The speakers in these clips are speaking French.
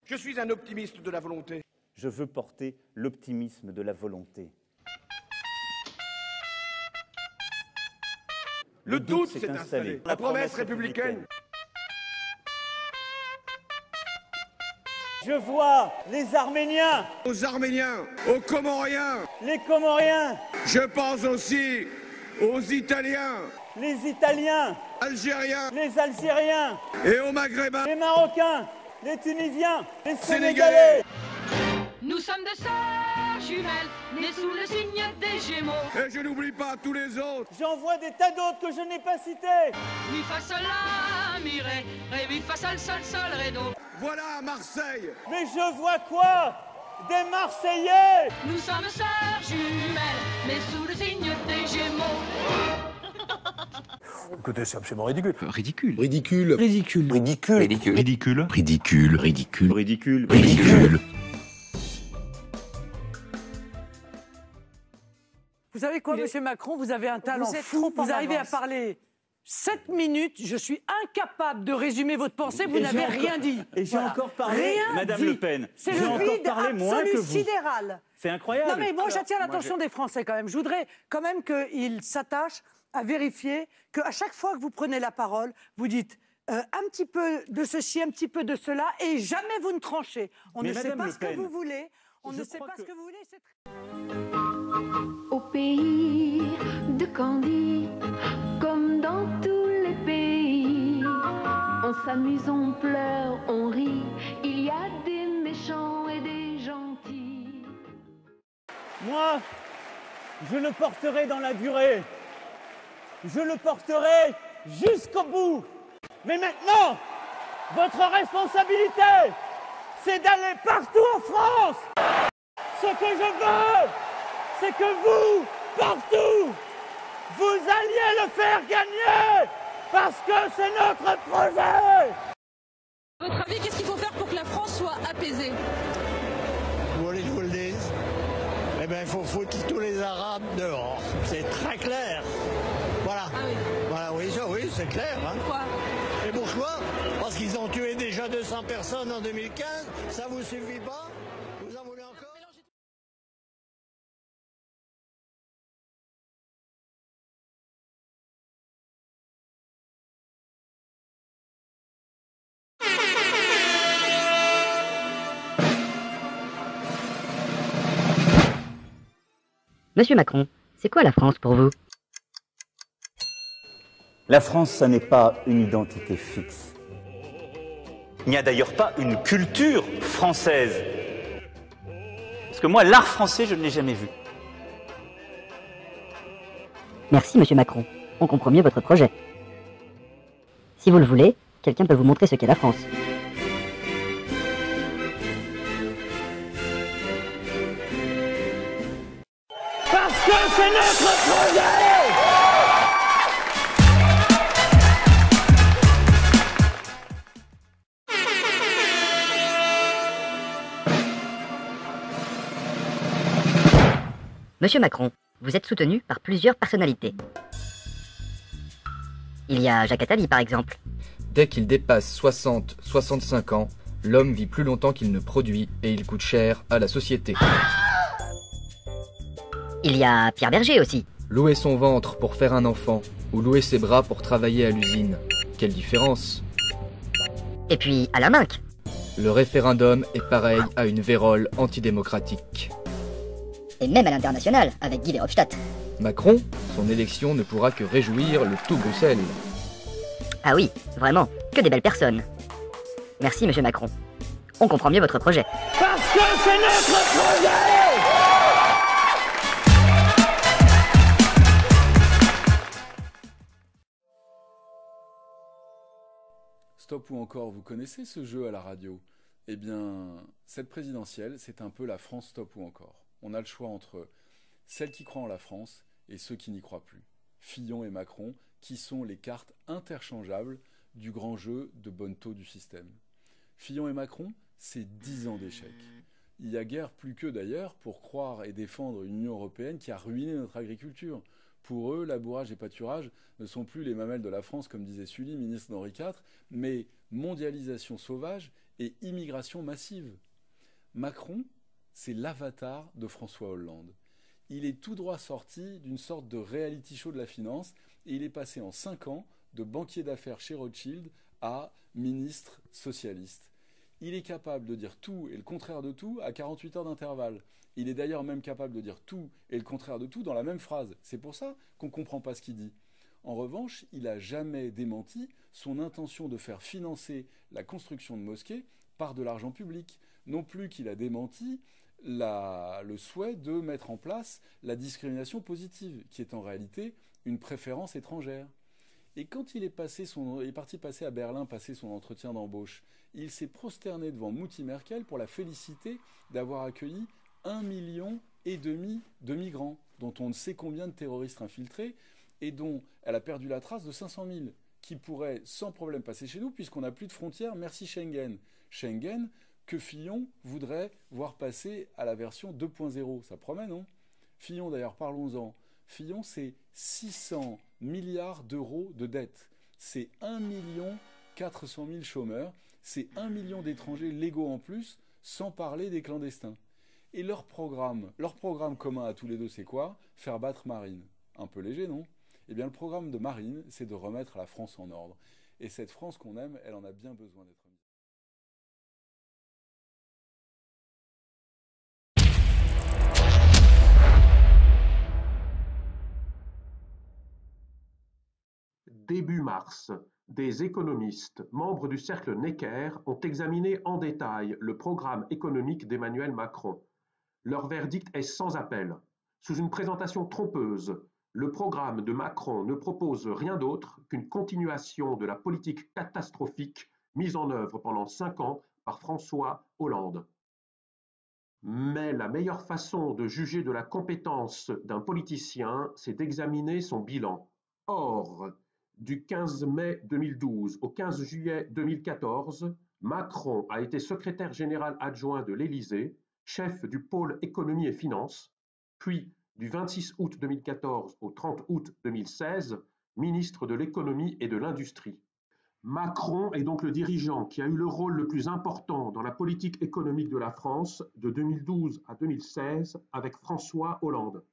Je suis un optimiste de la volonté. Je veux porter l'optimisme de la volonté. Le doute s'est installé. La promesse républicaine. Je vois les Arméniens, Aux Arméniens, aux Comoriens. les Comoriens, Je pense aussi aux Italiens, les Italiens, Algériens les Algériens, et aux Maghrébins. les Marocains, les Tunisiens, les Sénégalais. Sénégalais. Nous sommes de sœurs jumelles, nées sous le signe des Gémeaux. Et je n'oublie pas tous les autres. J'en vois des tas d'autres que je n'ai pas cités. Mi fa sol la mi ré, ré mi fa sol sol sol ré do. Voilà Marseille. Mais je vois quoi? Des Marseillais. Nous sommes sœurs jumelles, nées sous le signe des Gémeaux. Écoutez, c'est absolument ridicule. Ridicule. Ridicule. Ridicule. Ridicule. Ridicule. Ridicule. Ridicule. Ridicule. Ridicule. Ridicule. Vous savez quoi, Monsieur Macron, vous avez un talent fou. Vous arrivez à parler 7 minutes. Je suis incapable de résumer votre pensée. Vous n'avez rien dit. Et j'ai encore parlé, Rien Madame dit. Le Pen. C'est J'ai le encore vide parlé moins absolu que vous. sidéral. C'est incroyable. Non mais moi j'attire l'attention des Français quand même. Je voudrais quand même qu'ils s'attachent à vérifier qu'à chaque fois que vous prenez la parole, vous dites un petit peu de ceci, un petit peu de cela, et jamais vous ne tranchez. On Mais ne sait Madame pas Le ce que Pen, vous voulez. On je ne sait crois pas que- ce que vous voulez. C'est Au pays de Candy, comme dans tous les pays, on s'amuse, on pleure, on rit, il y a des méchants et des gentils. Moi, je le porterai dans la durée. Je le porterai jusqu'au bout. Mais maintenant, votre responsabilité, c'est d'aller partout en France. Ce que je veux, c'est que vous, partout, vous alliez le faire gagner. Parce que c'est notre projet. À votre avis, qu'est-ce qu'il faut faire pour que la France soit apaisée? Vous voulez que je vous le dise? Eh bien, il faut foutre tous les Arabes dehors. C'est très clair. Voilà. Ah oui. Voilà, oui, ça, oui, c'est clair. Hein. Pourquoi? Et pourquoi? Parce qu'ils ont tué déjà 200 personnes en 2015. Ça vous suffit pas? Vous en voulez encore? Monsieur Macron, c'est quoi la France pour vous? La France, ça n'est pas une identité fixe. Il n'y a d'ailleurs pas une culture française. Parce que moi, l'art français, je ne l'ai jamais vu. Merci Monsieur Macron, on comprend mieux votre projet. Si vous le voulez, quelqu'un peut vous montrer ce qu'est la France. Parce que c'est notre projet. Monsieur Macron, vous êtes soutenu par plusieurs personnalités. Il y a Jacques Attali par exemple. Dès qu'il dépasse 60-65 ans, l'homme vit plus longtemps qu'il ne produit et il coûte cher à la société. Il y a Pierre Berger aussi. Louer son ventre pour faire un enfant ou louer ses bras pour travailler à l'usine. Quelle différence? Et puis Alain Minc. Le référendum est pareil à une vérole antidémocratique. Et même à l'international, avec Guy Verhofstadt. Macron, son élection ne pourra que réjouir le tout Bruxelles. Ah oui, vraiment, que des belles personnes. Merci Monsieur Macron. On comprend mieux votre projet. Parce que c'est notre projet. Stop ou encore, vous connaissez ce jeu à la radio? Eh bien, cette présidentielle, c'est un peu la France stop ou encore. On a le choix entre celles qui croient en la France et ceux qui n'y croient plus. Fillon et Macron, qui sont les cartes interchangeables du grand jeu de bonneteau du système. Fillon et Macron, c'est 10 ans d'échec. Il y a guère plus qu'eux d'ailleurs pour croire et défendre une Union européenne qui a ruiné notre agriculture. Pour eux, labourage et pâturage ne sont plus les mamelles de la France, comme disait Sully, ministre d'Henri IV, mais mondialisation sauvage et immigration massive. Macron, c'est l'avatar de François Hollande. Il est tout droit sorti d'une sorte de reality show de la finance et il est passé en 5 ans de banquier d'affaires chez Rothschild à ministre socialiste. Il est capable de dire tout et le contraire de tout à 48 heures d'intervalle. Il est d'ailleurs même capable de dire tout et le contraire de tout dans la même phrase. C'est pour ça qu'on ne comprend pas ce qu'il dit. En revanche, il n'a jamais démenti son intention de faire financer la construction de mosquées par de l'argent public. Non plus qu'il a démenti le souhait de mettre en place la discrimination positive, qui est en réalité une préférence étrangère. Et quand il est parti passer à Berlin, passer son entretien d'embauche, il s'est prosterné devant Mouti Merkel pour la féliciter d'avoir accueilli 1,5 million de migrants, dont on ne sait combien de terroristes infiltrés, et dont elle a perdu la trace de 500 000, qui pourraient sans problème passer chez nous, puisqu'on n'a plus de frontières, merci Schengen. Schengen, que Fillon voudrait voir passer à la version 2.0. Ça promet, non? Fillon, d'ailleurs, parlons-en. Fillon, c'est 600 milliards d'euros de dette. C'est 1 400 000 chômeurs. C'est 1 million d'étrangers légaux en plus, sans parler des clandestins. Et leur programme commun à tous les deux, c'est quoi? Faire battre Marine. Un peu léger, non? Eh bien, le programme de Marine, c'est de remettre la France en ordre. Et cette France qu'on aime, elle en a bien besoin d'être mise. Début mars, des économistes, membres du cercle Necker, ont examiné en détail le programme économique d'Emmanuel Macron. Leur verdict est sans appel. Sous une présentation trompeuse, le programme de Macron ne propose rien d'autre qu'une continuation de la politique catastrophique mise en œuvre pendant 5 ans par François Hollande. Mais la meilleure façon de juger de la compétence d'un politicien, c'est d'examiner son bilan. Or, du 15 mai 2012 au 15 juillet 2014, Macron a été secrétaire général adjoint de l'Élysée, chef du pôle économie et finances, puis du 26 août 2014 au 30 août 2016, ministre de l'économie et de l'industrie. Macron est donc le dirigeant qui a eu le rôle le plus important dans la politique économique de la France de 2012 à 2016 avec François Hollande.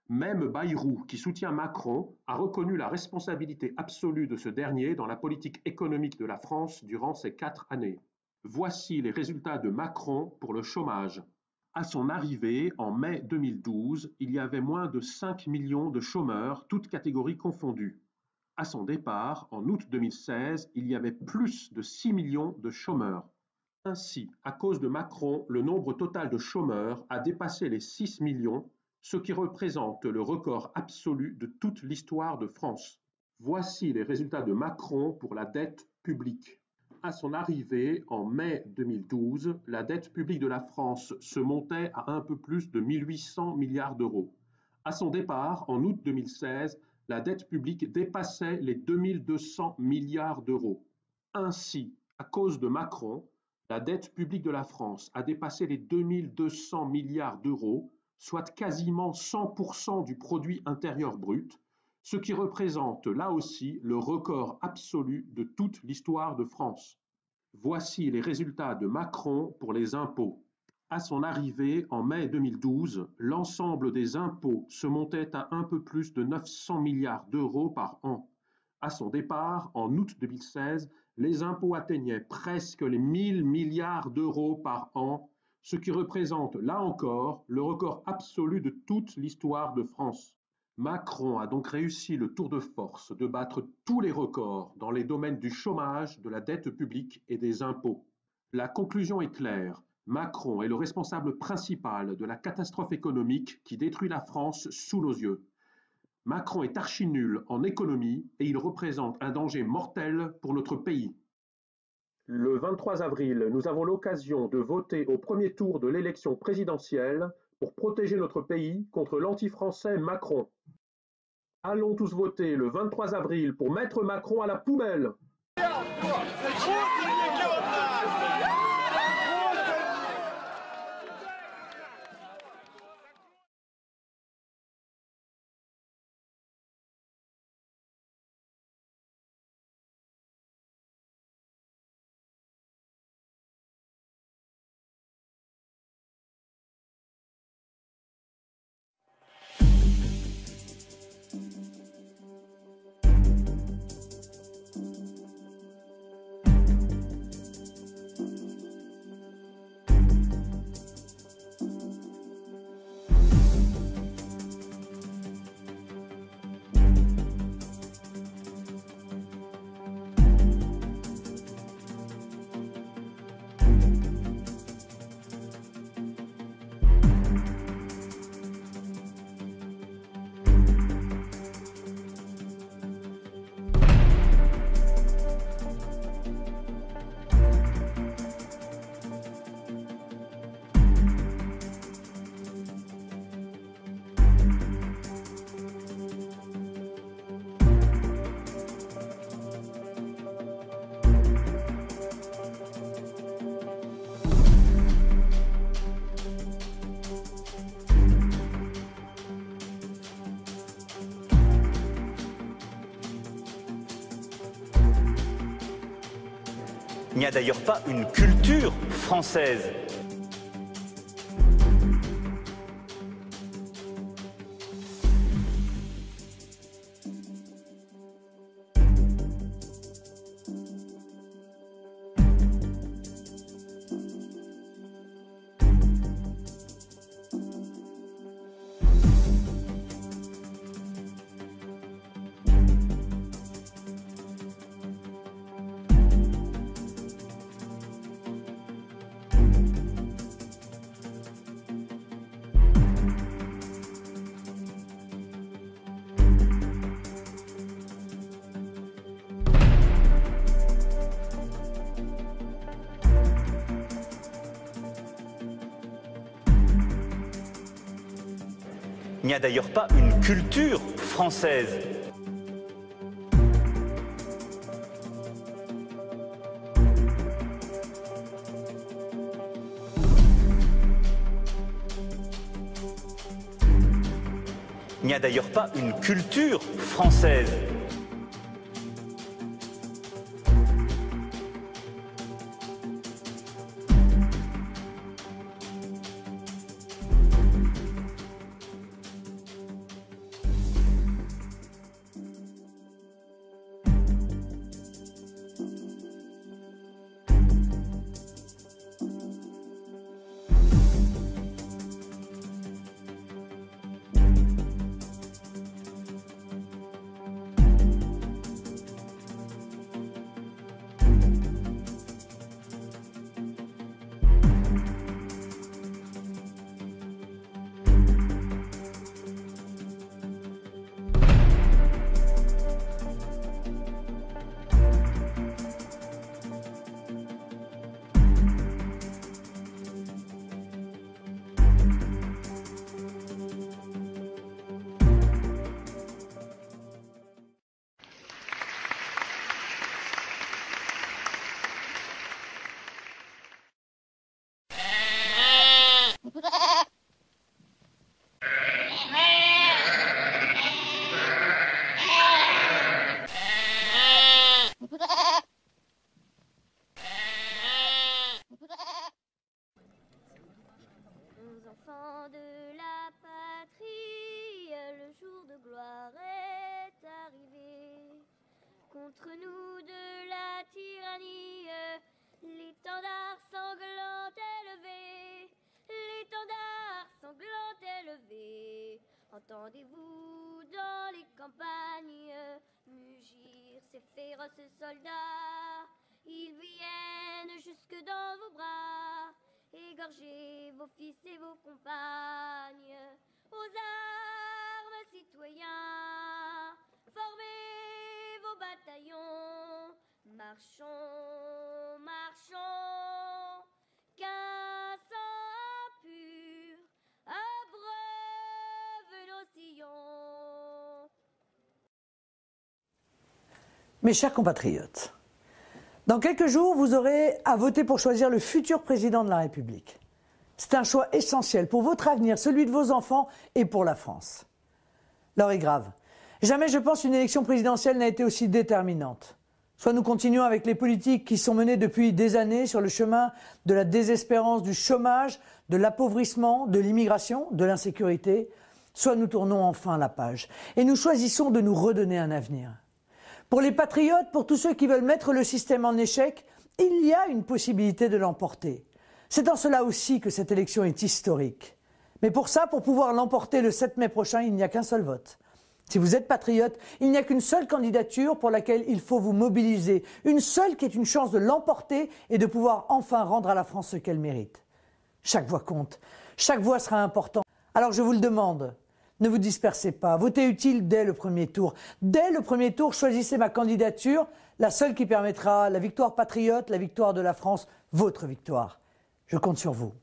Même Bayrou, qui soutient Macron, a reconnu la responsabilité absolue de ce dernier dans la politique économique de la France durant ces 4 années. Voici les résultats de Macron pour le chômage. À son arrivée, en mai 2012, il y avait moins de 5 millions de chômeurs, toutes catégories confondues. À son départ, en août 2016, il y avait plus de 6 millions de chômeurs. Ainsi, à cause de Macron, le nombre total de chômeurs a dépassé les 6 millions, ce qui représente le record absolu de toute l'histoire de France. Voici les résultats de Macron pour la dette publique. À son arrivée, en mai 2012, la dette publique de la France se montait à un peu plus de 1 800 milliards d'euros. À son départ, en août 2016, la dette publique dépassait les 2 200 milliards d'euros. Ainsi, à cause de Macron, la dette publique de la France a dépassé les 2 200 milliards d'euros, soit quasiment 100% du produit intérieur brut, ce qui représente là aussi le record absolu de toute l'histoire de France. Voici les résultats de Macron pour les impôts. À son arrivée, en mai 2012, l'ensemble des impôts se montait à un peu plus de 900 milliards d'euros par an. À son départ, en août 2016, les impôts atteignaient presque les 1 000 milliards d'euros par an, ce qui représente, là encore, le record absolu de toute l'histoire de France. Macron a donc réussi le tour de force de battre tous les records dans les domaines du chômage, de la dette publique et des impôts. La conclusion est claire. Macron est le responsable principal de la catastrophe économique qui détruit la France sous nos yeux. Macron est archi-nul en économie et il représente un danger mortel pour notre pays. Le 23 avril, nous avons l'occasion de voter au premier tour de l'élection présidentielle pour protéger notre pays contre l'anti-français Macron. Allons tous voter le 23 avril pour mettre Macron à la poubelle. Il n'y a d'ailleurs pas une culture française. Il n'y a d'ailleurs pas une culture française. Il n'y a d'ailleurs pas une culture française. Enfants de la patrie, le jour de gloire est arrivé. Contre nous de la tyrannie, l'étendard sanglant est levé. L'étendard sanglant est levé. Entendez-vous dans les campagnes mugir ces féroces soldats? Ils viennent jusque dans vos bras, égorgez vos fils et vos compagnes. Aux armes, citoyens, formez vos bataillons. Marchons, marchons, qu'un sang impur abreuve nos sillons. Mes chers compatriotes, dans quelques jours, vous aurez à voter pour choisir le futur président de la République. C'est un choix essentiel pour votre avenir, celui de vos enfants et pour la France. L'heure est grave. Jamais, je pense, une élection présidentielle n'a été aussi déterminante. Soit nous continuons avec les politiques qui sont menées depuis des années sur le chemin de la désespérance, du chômage, de l'appauvrissement, de l'immigration, de l'insécurité, soit nous tournons enfin la page et nous choisissons de nous redonner un avenir. Pour les patriotes, pour tous ceux qui veulent mettre le système en échec, il y a une possibilité de l'emporter. C'est en cela aussi que cette élection est historique. Mais pour ça, pour pouvoir l'emporter le 7 mai prochain, il n'y a qu'un seul vote. Si vous êtes patriote, il n'y a qu'une seule candidature pour laquelle il faut vous mobiliser. Une seule qui est une chance de l'emporter et de pouvoir enfin rendre à la France ce qu'elle mérite. Chaque voix compte. Chaque voix sera importante. Alors je vous le demande. Ne vous dispersez pas, votez utile dès le premier tour. Dès le premier tour, choisissez ma candidature, la seule qui permettra la victoire patriote, la victoire de la France, votre victoire. Je compte sur vous.